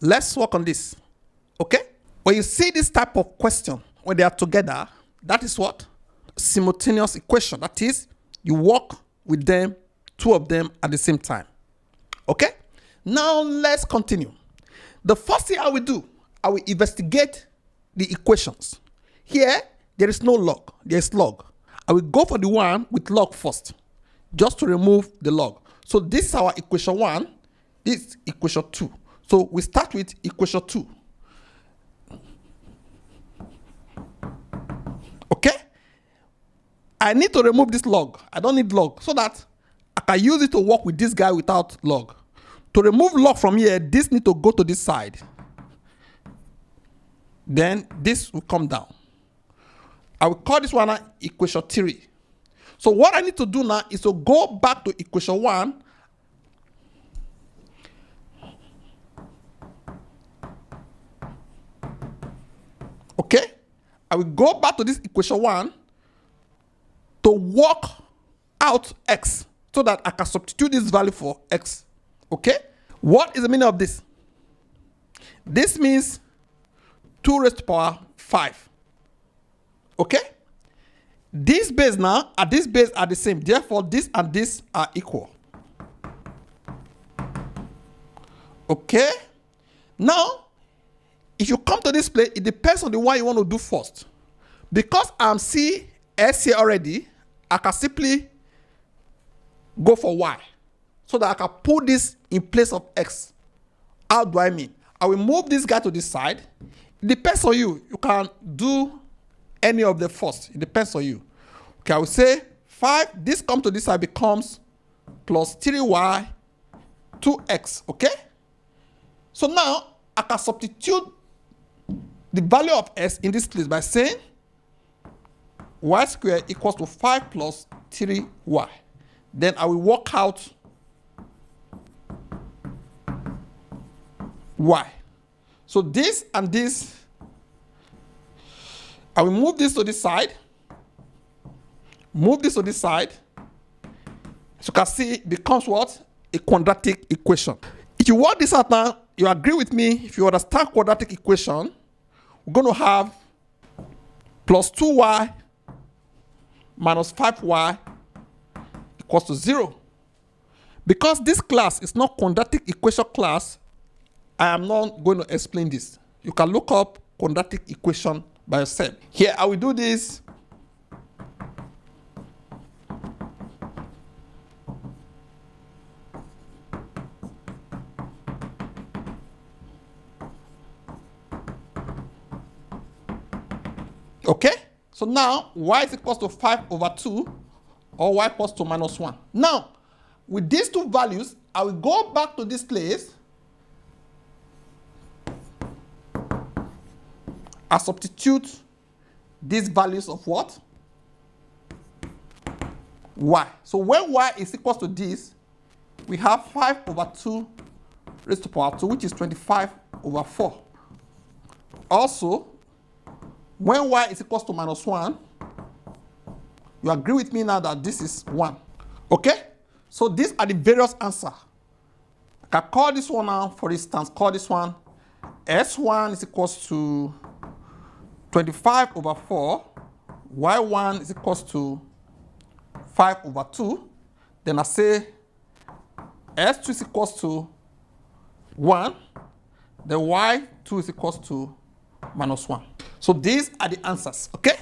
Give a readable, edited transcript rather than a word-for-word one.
let's work on this. Okay? When you see this type of question, when they are together, that is what? Simultaneous equation. That is, you work with them, two of them at the same time. Okay? Now let's continue. The first thing I will do, I will investigate the equations. Here, there is no log, there is log. I will go for the one with log first, just to remove the log. So this is our equation 1, this is equation 2. So we start with equation 2. Okay? I need to remove this log. I don't need log, so that I can use it to work with this guy without log. To remove log from here, this need to go to this side. Then this will come down. I will call this one equation 3. So what I need to do now is to go back to equation 1. Okay? I will go back to this equation 1 to work out x so that I can substitute this value for x. Okay? What is the meaning of this? This means 2 raised to the power 5. Okay? This base now and this base are the same. Therefore, this and this are equal. Okay? Now, if you come to this place, it depends on the one you want to do first. Because I'm seeing s here already, I can simply go for y, so that I can put this in place of x. How do I mean? I will move this guy to this side. It depends on you. You can do any of the first. It depends on you. Okay, I will say 5, this comes to this side, becomes plus 3y 2x. Okay? So now I can substitute the value of s in this place by saying y squared equals to 5 plus 3y. Then I will work out y. So this and this, I will move this to this side, move this to this side. As you can see, it becomes what? A quadratic equation. If you work this out now, you agree with me, if you understand quadratic equation, we're going to have plus 2y minus 5y equals to 0. Because this class is not quadratic equation class, I am not going to explain this. You can look up quadratic equation by yourself. Here, I will do this. Okay? So now, y is equals to 5 over 2, or y equals to minus 1. Now, with these two values, I will go back to this place. I substitute these values of what? Y. So when y is equals to this, we have 5 over 2 raised to the power 2, which is 25 over 4. Also, when y is equals to minus 1, you agree with me now that this is 1. Okay? So these are the various answers. I can call this one now, for instance, call this one S1 is equals to 25 over 4, y1 is equals to 5 over 2. Then I say S2 is equals to 1, then y2 is equals to minus 1. So these are the answers, okay?